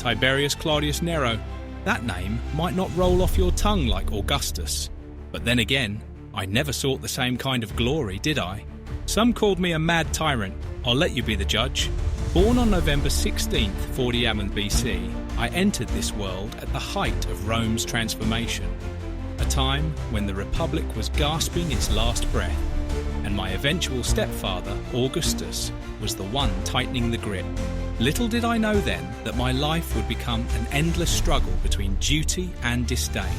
Tiberius Claudius Nero, that name might not roll off your tongue like Augustus. But then again, I never sought the same kind of glory, did I? Some called me a mad tyrant. I'll let you be the judge. Born on November 16th, 40 BC, I entered this world at the height of Rome's transformation, a time when the Republic was gasping its last breath, and my eventual stepfather, Augustus, was the one tightening the grip. Little did I know then that my life would become an endless struggle between duty and disdain,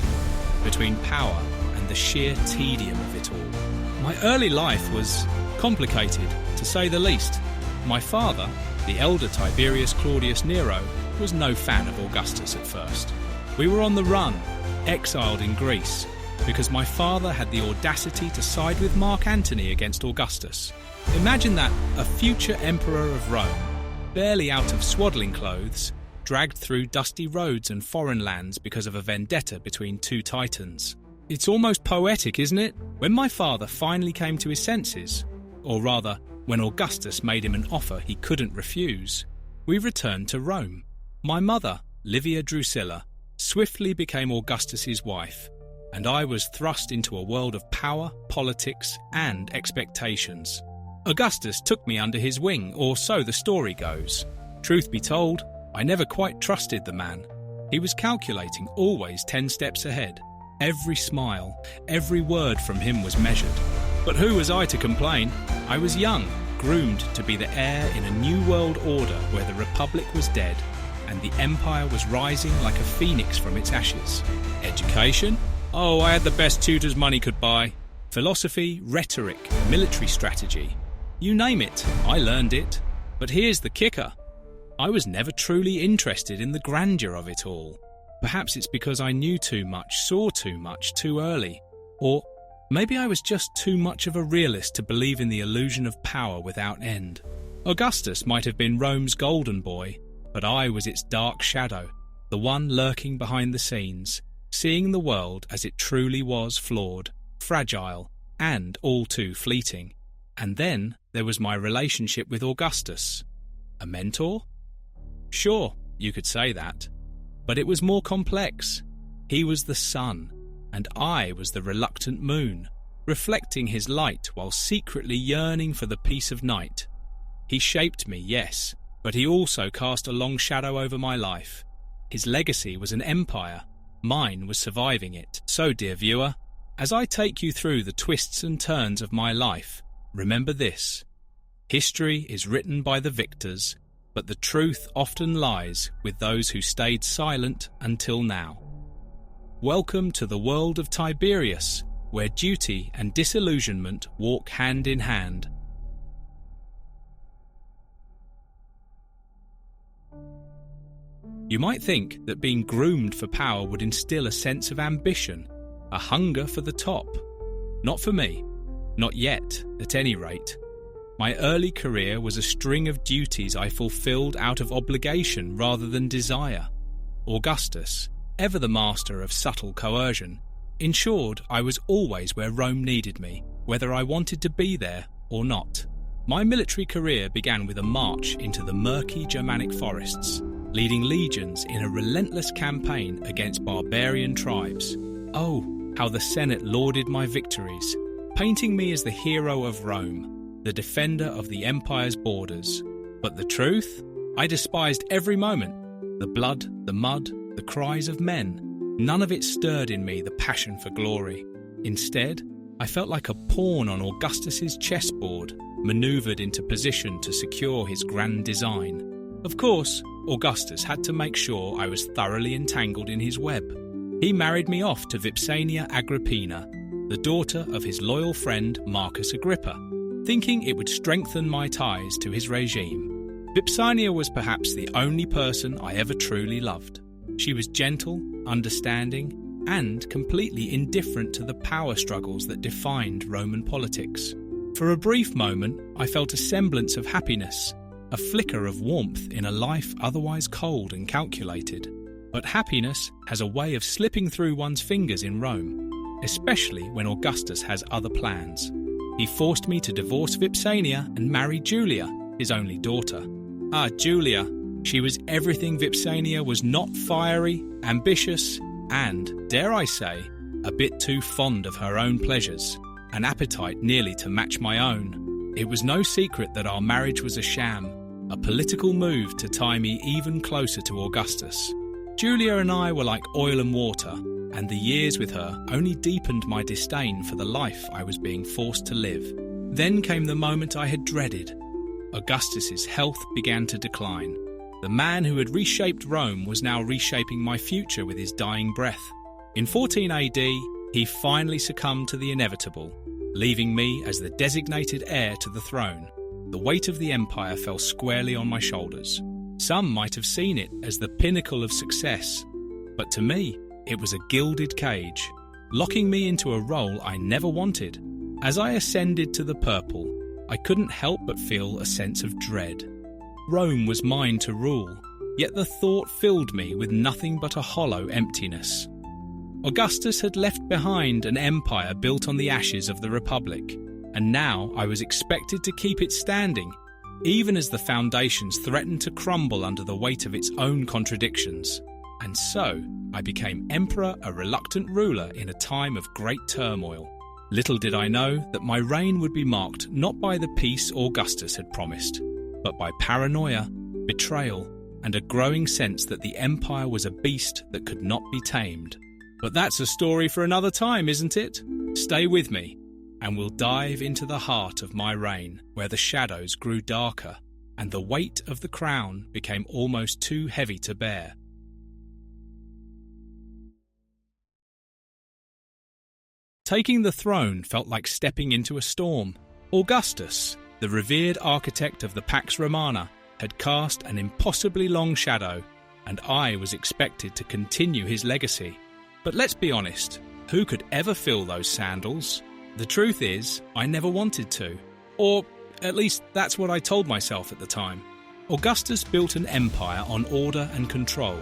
between power and the sheer tedium of it all. My early life was complicated, to say the least. My father, the elder Tiberius Claudius Nero, was no fan of Augustus at first. We were on the run, exiled in Greece, because my father had the audacity to side with Mark Antony against Augustus. Imagine that, a future emperor of Rome, barely out of swaddling clothes, dragged through dusty roads and foreign lands because of a vendetta between two titans. It's almost poetic, isn't it? When my father finally came to his senses, or rather, when Augustus made him an offer he couldn't refuse, we returned to Rome. My mother, Livia Drusilla, swiftly became Augustus's wife, and I was thrust into a world of power, politics, and expectations. Augustus took me under his wing, or so the story goes. Truth be told, I never quite trusted the man. He was calculating, always 10 steps ahead. Every smile, every word from him was measured. But who was I to complain? I was young, groomed to be the heir in a new world order where the Republic was dead and the Empire was rising like a phoenix from its ashes. Education? Oh, I had the best tutors money could buy. Philosophy, rhetoric, military strategy. You name it, I learned it. But here's the kicker. I was never truly interested in the grandeur of it all. Perhaps it's because I knew too much, saw too much, too early. Or maybe I was just too much of a realist to believe in the illusion of power without end. Augustus might have been Rome's golden boy, but I was its dark shadow, the one lurking behind the scenes, seeing the world as it truly was flawed, fragile, and all too fleeting. And then there was my relationship with Augustus. A mentor? Sure, you could say that. But it was more complex. He was the sun, and I was the reluctant moon, reflecting his light while secretly yearning for the peace of night. He shaped me, yes, but he also cast a long shadow over my life. His legacy was an empire. Mine was surviving it. So, dear viewer, as I take you through the twists and turns of my life, remember this. History is written by the victors, but the truth often lies with those who stayed silent until now. Welcome to the world of Tiberius, where duty and disillusionment walk hand in hand. You might think that being groomed for power would instill a sense of ambition, a hunger for the top. Not for me. Not yet, at any rate. My early career was a string of duties I fulfilled out of obligation rather than desire. Augustus, ever the master of subtle coercion, ensured I was always where Rome needed me, whether I wanted to be there or not. My military career began with a march into the murky Germanic forests, leading legions in a relentless campaign against barbarian tribes. Oh, how the Senate lauded my victories, painting me as the hero of Rome, the defender of the empire's borders. But the truth? I despised every moment. The blood, the mud, the cries of men. None of it stirred in me the passion for glory. Instead, I felt like a pawn on Augustus's chessboard, manoeuvred into position to secure his grand design. Of course, Augustus had to make sure I was thoroughly entangled in his web. He married me off to Vipsania Agrippina, the daughter of his loyal friend Marcus Agrippa, thinking it would strengthen my ties to his regime. Vipsania was perhaps the only person I ever truly loved. She was gentle, understanding, and completely indifferent to the power struggles that defined Roman politics. For a brief moment, I felt a semblance of happiness, a flicker of warmth in a life otherwise cold and calculated. But happiness has a way of slipping through one's fingers in Rome, especially when Augustus has other plans. He forced me to divorce Vipsania and marry Julia, his only daughter. Julia, She was everything Vipsania was not: fiery, ambitious, and, dare I say, a bit too fond of her own pleasures, an appetite nearly to match my own. It was no secret that our marriage was a sham, a political move to tie me even closer to Augustus. Julia and I were like oil and water, and the years with her only deepened my disdain for the life I was being forced to live. Then came the moment I had dreaded. Augustus's health began to decline. The man who had reshaped Rome was now reshaping my future with his dying breath. In 14 AD, he finally succumbed to the inevitable, leaving me as the designated heir to the throne. The weight of the empire fell squarely on my shoulders. Some might have seen it as the pinnacle of success, but to me, it was a gilded cage, locking me into a role I never wanted. As I ascended to the purple, I couldn't help but feel a sense of dread. Rome was mine to rule, yet the thought filled me with nothing but a hollow emptiness. Augustus had left behind an empire built on the ashes of the Republic, and now I was expected to keep it standing, even as the foundations threatened to crumble under the weight of its own contradictions. And so, I became emperor, a reluctant ruler in a time of great turmoil. Little did I know that my reign would be marked not by the peace Augustus had promised, but by paranoia, betrayal, and a growing sense that the empire was a beast that could not be tamed. But that's a story for another time, isn't it? Stay with me, and we'll dive into the heart of my reign, where the shadows grew darker, and the weight of the crown became almost too heavy to bear. Taking the throne felt like stepping into a storm. Augustus, the revered architect of the Pax Romana, had cast an impossibly long shadow, and I was expected to continue his legacy. But let's be honest, who could ever fill those sandals? The truth is, I never wanted to. Or, at least that's what I told myself at the time. Augustus built an empire on order and control,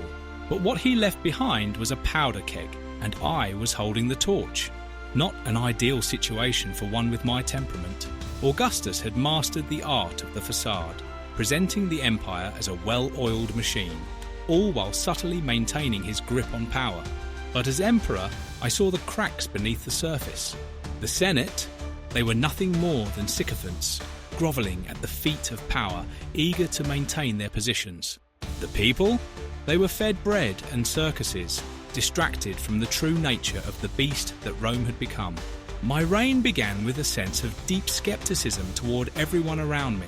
but what he left behind was a powder keg, and I was holding the torch. Not an ideal situation for one with my temperament. Augustus had mastered the art of the facade, presenting the empire as a well-oiled machine, all while subtly maintaining his grip on power. But as emperor, I saw the cracks beneath the surface. The Senate, they were nothing more than sycophants, grovelling at the feet of power, eager to maintain their positions. The people, they were fed bread and circuses, distracted from the true nature of the beast that Rome had become. My reign began with a sense of deep skepticism toward everyone around me.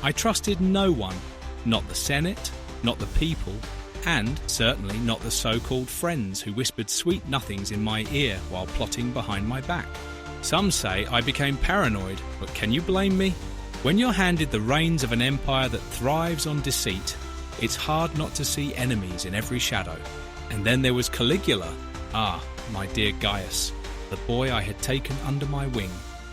I trusted no one, not the Senate, not the people, and certainly not the so-called friends who whispered sweet nothings in my ear while plotting behind my back. Some say I became paranoid, but can you blame me? When you're handed the reins of an empire that thrives on deceit, it's hard not to see enemies in every shadow. And then there was Caligula. Ah, my dear Gaius, the boy I had taken under my wing,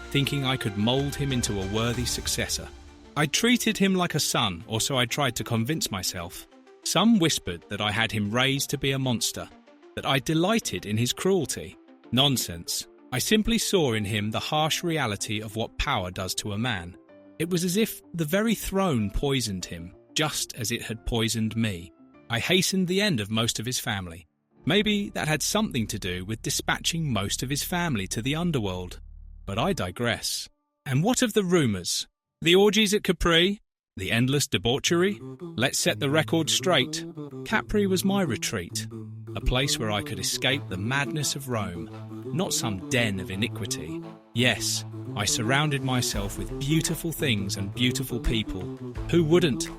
thinking I could mould him into a worthy successor. I treated him like a son, or so I tried to convince myself. Some whispered that I had him raised to be a monster, that I delighted in his cruelty. Nonsense. I simply saw in him the harsh reality of what power does to a man. It was as if the very throne poisoned him, just as it had poisoned me. I hastened the end of most of his family. Maybe that had something to do with dispatching most of his family to the underworld. But I digress. And what of the rumours? The orgies at Capri? The endless debauchery? Let's set the record straight. Capri was my retreat, a place where I could escape the madness of Rome, not some den of iniquity. Yes, I surrounded myself with beautiful things and beautiful people. Who wouldn't?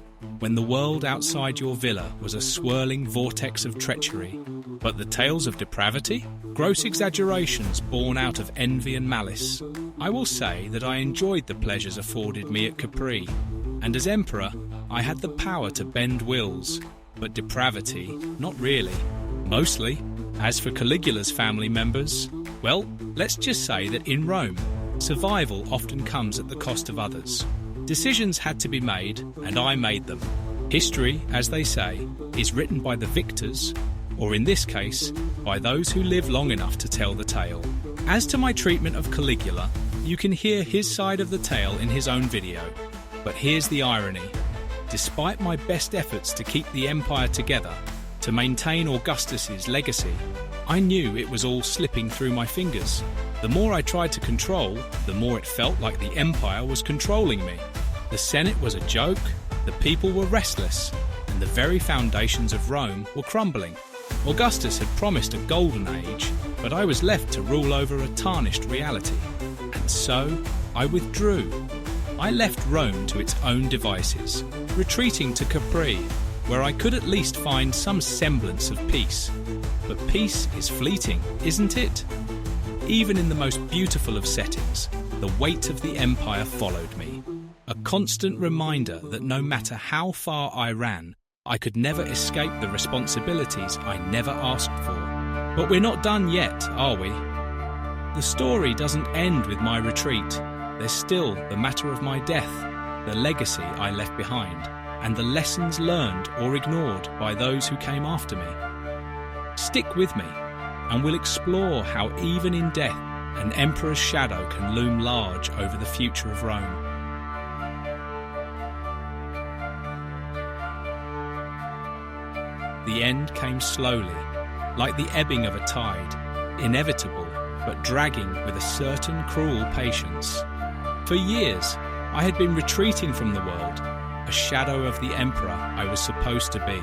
When the world outside your villa was a swirling vortex of treachery. But the tales of depravity? Gross exaggerations born out of envy and malice. I will say that I enjoyed the pleasures afforded me at Capri, and as emperor, I had the power to bend wills. But depravity, not really. Mostly. As for Caligula's family members, well, let's just say that in Rome, survival often comes at the cost of others. Decisions had to be made, and I made them. History, as they say, is written by the victors, or in this case, by those who live long enough to tell the tale. As to my treatment of Caligula, you can hear his side of the tale in his own video. But here's the irony. despite my best efforts to keep the empire together, to maintain Augustus's legacy, I knew it was all slipping through my fingers. The more I tried to control, the more it felt like the empire was controlling me. The Senate was a joke, the people were restless, and the very foundations of Rome were crumbling. Augustus had promised a golden age, but I was left to rule over a tarnished reality. And so, I withdrew. I left Rome to its own devices, retreating to Capri, where I could at least find some semblance of peace. But peace is fleeting, isn't it? Even in the most beautiful of settings, the weight of the empire followed me. A constant reminder that no matter how far I ran, I could never escape the responsibilities I never asked for. But we're not done yet, are we? The story doesn't end with my retreat. There's still the matter of my death, the legacy I left behind, and the lessons learned or ignored by those who came after me. Stick with me, and we'll explore how even in death, an emperor's shadow can loom large over the future of Rome. The end came slowly, like the ebbing of a tide, inevitable but dragging with a certain cruel patience. For years, I had been retreating from the world, a shadow of the emperor I was supposed to be.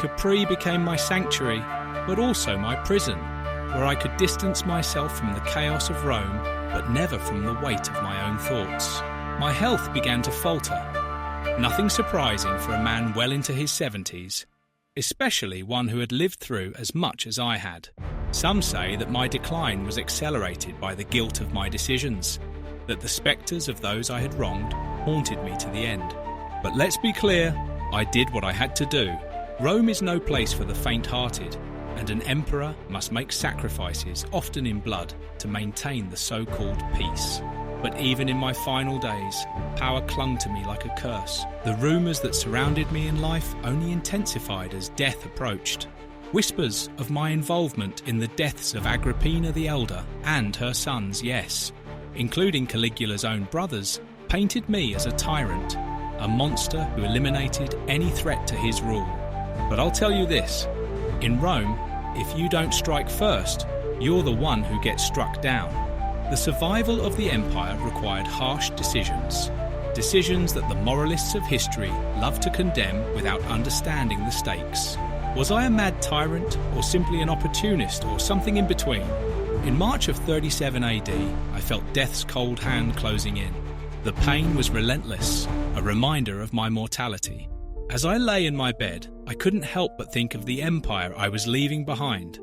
Capri became my sanctuary, but also my prison, where I could distance myself from the chaos of Rome, but never from the weight of my own thoughts. My health began to falter. Nothing surprising for a man well into his 70s, especially one who had lived through as much as I had. Some say that my decline was accelerated by the guilt of my decisions, that the spectres of those I had wronged haunted me to the end. But let's be clear, I did what I had to do. Rome is no place for the faint-hearted, and an emperor must make sacrifices, often in blood, to maintain the so-called peace. But even in my final days, power clung to me like a curse. The rumours that surrounded me in life only intensified as death approached. Whispers of my involvement in the deaths of Agrippina the Elder and her sons, yes, including Caligula's own brothers, painted me as a tyrant, a monster who eliminated any threat to his rule. But I'll tell you this, in Rome, if you don't strike first, you're the one who gets struck down. The survival of the empire required harsh decisions, decisions that the moralists of history love to condemn without understanding the stakes. Was I a mad tyrant, or simply an opportunist, or something in between? In March of 37 AD, I felt death's cold hand closing in. The pain was relentless, a reminder of my mortality. As I lay in my bed, I couldn't help but think of the empire I was leaving behind.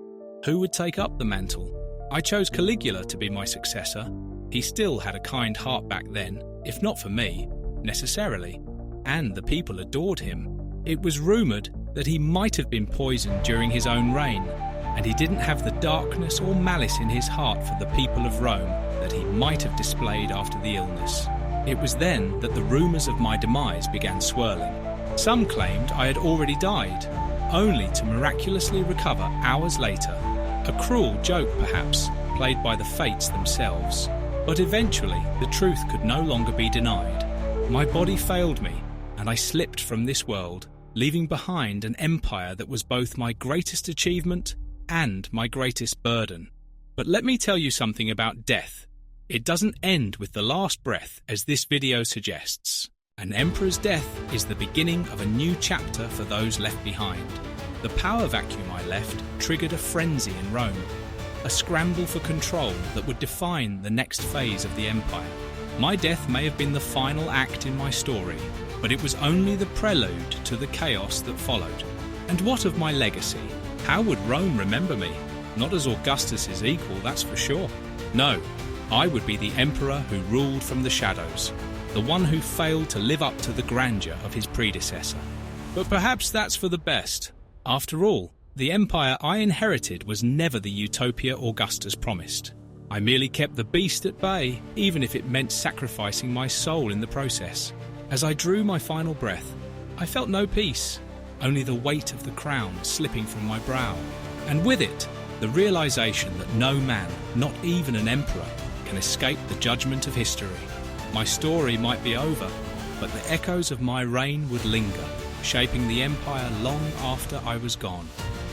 Who would take up the mantle? I chose Caligula to be my successor. He still had a kind heart back then, if not for me, necessarily, and the people adored him. It was rumoured that he might have been poisoned during his own reign, and he didn't have the darkness or malice in his heart for the people of Rome that he might have displayed after the illness. It was then that the rumours of my demise began swirling. Some claimed I had already died, only to miraculously recover hours later. A cruel joke, perhaps, played by the fates themselves. But eventually, the truth could no longer be denied. My body failed me, and I slipped from this world, leaving behind an empire that was both my greatest achievement and my greatest burden. But let me tell you something about death. It doesn't end with the last breath, as this video suggests. An emperor's death is the beginning of a new chapter for those left behind. The power vacuum I left triggered a frenzy in Rome, a scramble for control that would define the next phase of the empire. My death may have been the final act in my story, but it was only the prelude to the chaos that followed. And what of my legacy? How would Rome remember me? Not as Augustus's equal, that's for sure. No, I would be the emperor who ruled from the shadows, the one who failed to live up to the grandeur of his predecessor. But perhaps that's for the best. After all, the empire I inherited was never the utopia Augustus promised. I merely kept the beast at bay, even if it meant sacrificing my soul in the process. As I drew my final breath, I felt no peace, only the weight of the crown slipping from my brow. And with it, the realization that no man, not even an emperor, can escape the judgment of history. My story might be over, but the echoes of my reign would linger, shaping the empire long after I was gone.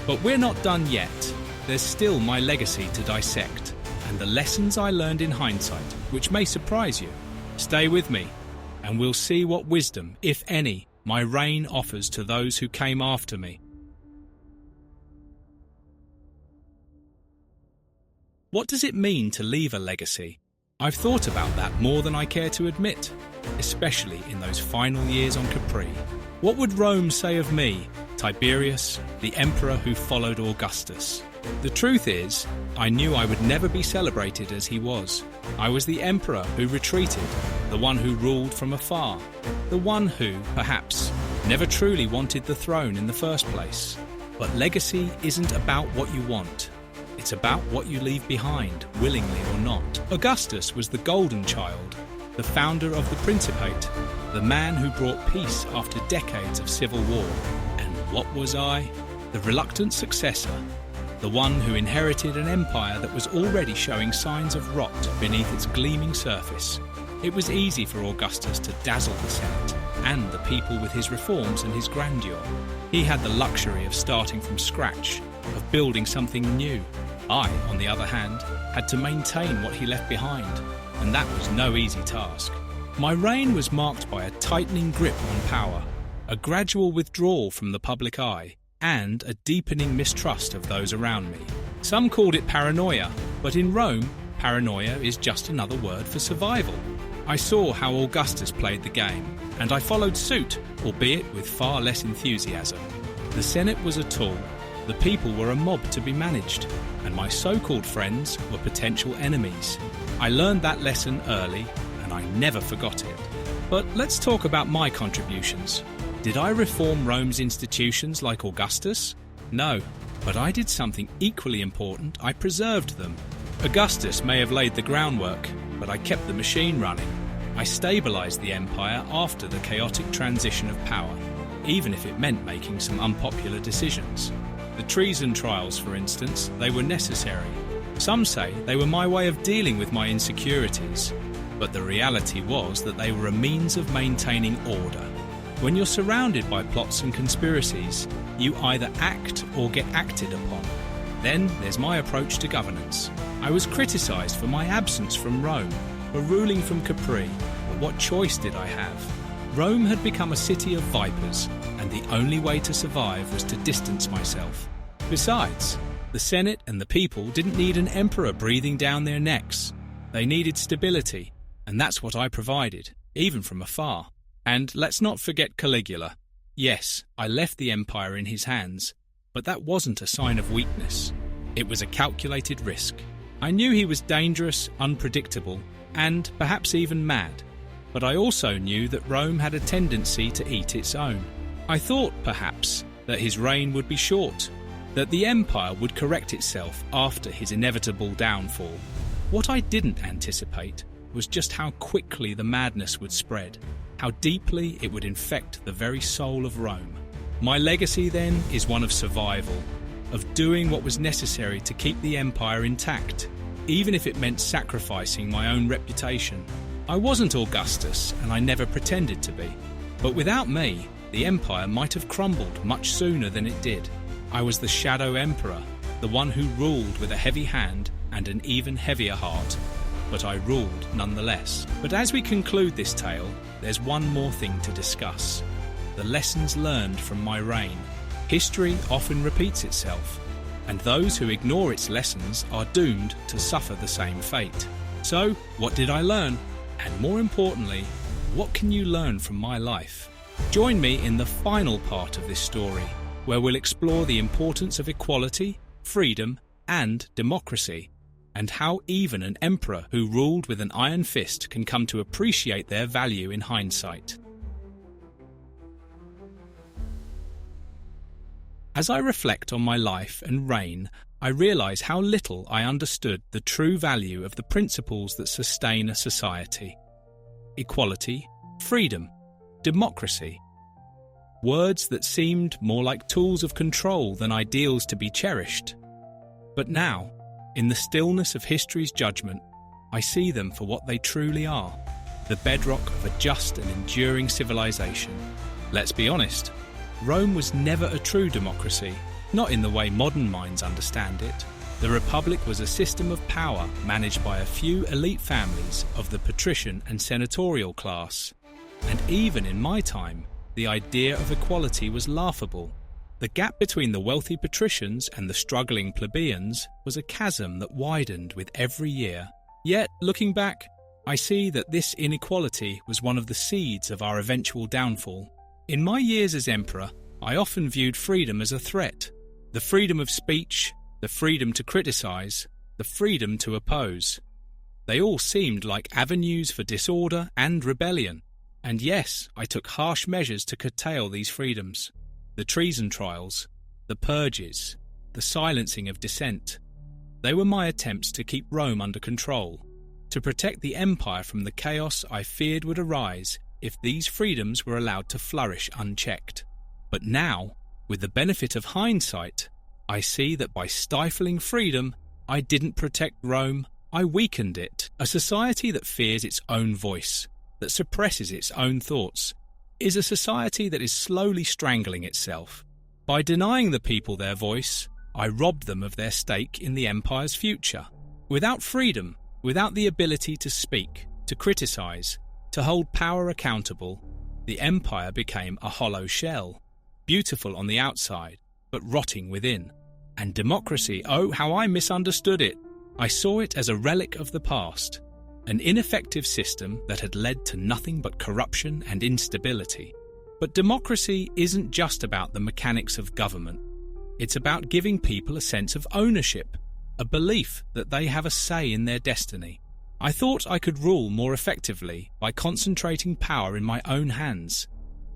But we're not done yet. There's still my legacy to dissect, and the lessons I learned in hindsight, which may surprise you. Stay with me, and we'll see what wisdom, if any, my reign offers to those who came after me. What does it mean to leave a legacy? I've thought about that more than I care to admit, especially in those final years on Capri. What would Rome say of me, Tiberius, the emperor who followed Augustus? The truth is, I knew I would never be celebrated as he was. I was the emperor who retreated, the one who ruled from afar, the one who, perhaps, never truly wanted the throne in the first place. But legacy isn't about what you want. It's about what you leave behind, willingly or not. Augustus was the golden child, the founder of the Principate, the man who brought peace after decades of civil war. And what was I? The reluctant successor, the one who inherited an empire that was already showing signs of rot beneath its gleaming surface. It was easy for Augustus to dazzle the Senate and the people with his reforms and his grandeur. He had the luxury of starting from scratch, of building something new. I, on the other hand, had to maintain what he left behind, and that was no easy task. My reign was marked by a tightening grip on power, a gradual withdrawal from the public eye, and a deepening mistrust of those around me. Some called it paranoia, but in Rome, paranoia is just another word for survival. I saw how Augustus played the game, and I followed suit, albeit with far less enthusiasm. The Senate was a tool, the people were a mob to be managed, and my so-called friends were potential enemies. I learned that lesson early, and I never forgot it. But let's talk about my contributions. Did I reform Rome's institutions like Augustus? No, but I did something equally important. I preserved them. Augustus may have laid the groundwork, but I kept the machine running. I stabilized the empire after the chaotic transition of power, even if it meant making some unpopular decisions. The treason trials, for instance, they were necessary. Some say they were my way of dealing with my insecurities, but the reality was that they were a means of maintaining order. When you're surrounded by plots and conspiracies, you either act or get acted upon. Then there's my approach to governance. I was criticised for my absence from Rome, for ruling from Capri, but what choice did I have? Rome had become a city of vipers, and the only way to survive was to distance myself. Besides, the Senate and the people didn't need an emperor breathing down their necks. They needed stability, and that's what I provided, even from afar. And let's not forget Caligula. Yes, I left the empire in his hands, but that wasn't a sign of weakness. It was a calculated risk. I knew he was dangerous, unpredictable, and perhaps even mad. But I also knew that Rome had a tendency to eat its own. I thought, perhaps, that his reign would be short, that the empire would correct itself after his inevitable downfall. What I didn't anticipate was just how quickly the madness would spread, how deeply it would infect the very soul of Rome. My legacy, then, is one of survival, of doing what was necessary to keep the empire intact, even if it meant sacrificing my own reputation. I wasn't Augustus, and I never pretended to be. But without me, the empire might have crumbled much sooner than it did. I was the shadow emperor, the one who ruled with a heavy hand and an even heavier heart. But I ruled nonetheless. But as we conclude this tale, there's one more thing to discuss. The lessons learned from my reign. History often repeats itself, and those who ignore its lessons are doomed to suffer the same fate. So, what did I learn? And more importantly, what can you learn from my life? Join me in the final part of this story, where we'll explore the importance of equality, freedom, and democracy, and how even an emperor who ruled with an iron fist can come to appreciate their value in hindsight. As I reflect on my life and reign, I realise how little I understood the true value of the principles that sustain a society. Equality, freedom, democracy. Words that seemed more like tools of control than ideals to be cherished. But now, in the stillness of history's judgment, I see them for what they truly are. the bedrock of a just and enduring civilization. Let's be honest, Rome was never a true democracy, not in the way modern minds understand it. The Republic was a system of power managed by a few elite families of the patrician and senatorial class. And even in my time, the idea of equality was laughable. The gap between the wealthy patricians and the struggling plebeians was a chasm that widened with every year. Yet, looking back, I see that this inequality was one of the seeds of our eventual downfall. In my years as emperor, I often viewed freedom as a threat. The freedom of speech, the freedom to criticize, the freedom to oppose. They all seemed like avenues for disorder and rebellion. And yes, I took harsh measures to curtail these freedoms. The treason trials, the purges, the silencing of dissent. They were my attempts to keep Rome under control, to protect the empire from the chaos I feared would arise if these freedoms were allowed to flourish unchecked. But now, with the benefit of hindsight, I see that by stifling freedom, I didn't protect Rome, I weakened it. A society that fears its own voice, that suppresses its own thoughts, is a society that is slowly strangling itself. By denying the people their voice, I robbed them of their stake in the empire's future. Without freedom, without the ability to speak, to criticize, to hold power accountable, the empire became a hollow shell, beautiful on the outside, but rotting within. And democracy, oh, how I misunderstood it. I saw it as a relic of the past, an ineffective system that had led to nothing but corruption and instability. But democracy isn't just about the mechanics of government. It's about giving people a sense of ownership, a belief that they have a say in their destiny. I thought I could rule more effectively by concentrating power in my own hands,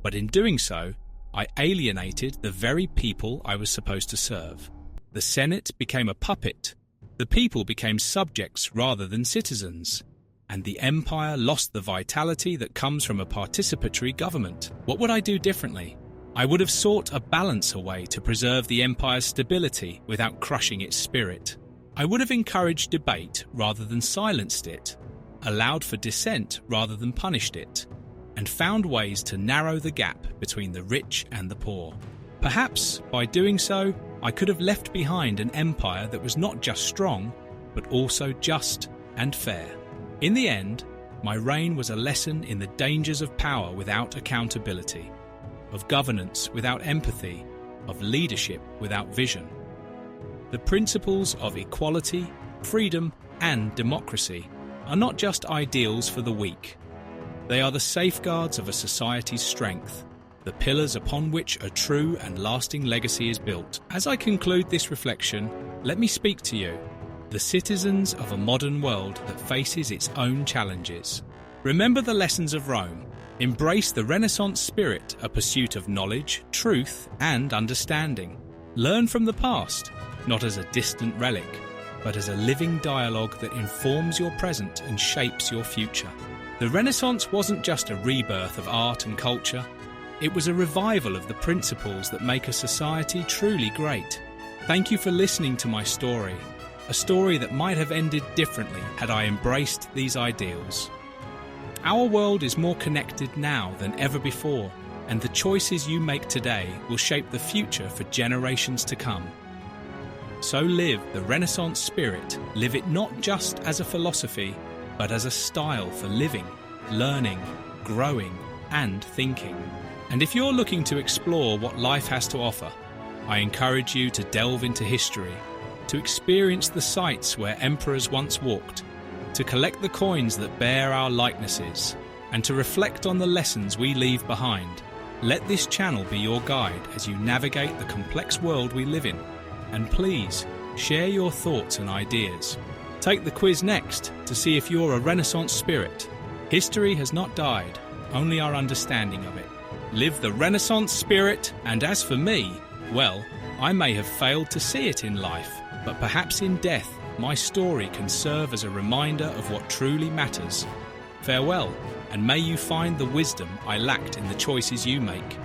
but in doing so, I alienated the very people I was supposed to serve. The Senate became a puppet, the people became subjects rather than citizens, and the empire lost the vitality that comes from a participatory government. What would I do differently? I would have sought a balance away to preserve the empire's stability without crushing its spirit. I would have encouraged debate rather than silenced it, allowed for dissent rather than punished it, and found ways to narrow the gap between the rich and the poor. Perhaps, by doing so, I could have left behind an empire that was not just strong, but also just and fair. In the end, my reign was a lesson in the dangers of power without accountability, of governance without empathy, of leadership without vision. The principles of equality, freedom, and democracy are not just ideals for the weak. They are the safeguards of a society's strength, the pillars upon which a true and lasting legacy is built. As I conclude this reflection, let me speak to you, the citizens of a modern world that faces its own challenges. Remember the lessons of Rome. Embrace the Renaissance spirit, a pursuit of knowledge, truth, and understanding. Learn from the past, not as a distant relic, but as a living dialogue that informs your present and shapes your future. The Renaissance wasn't just a rebirth of art and culture. It was a revival of the principles that make a society truly great. Thank you for listening to my story, a story that might have ended differently had I embraced these ideals. Our world is more connected now than ever before, and the choices you make today will shape the future for generations to come. So live the Renaissance spirit. Live it not just as a philosophy, but as a style for living, learning, growing, and thinking. And if you're looking to explore what life has to offer, I encourage you to delve into history, to experience the sites where emperors once walked, to collect the coins that bear our likenesses, and to reflect on the lessons we leave behind. Let this channel be your guide as you navigate the complex world we live in. And please, share your thoughts and ideas. Take the quiz next to see if you're a Renaissance spirit. History has not died, only our understanding of it. Live the Renaissance spirit, and as for me, well, I may have failed to see it in life, but perhaps in death, my story can serve as a reminder of what truly matters. Farewell, and may you find the wisdom I lacked in the choices you make.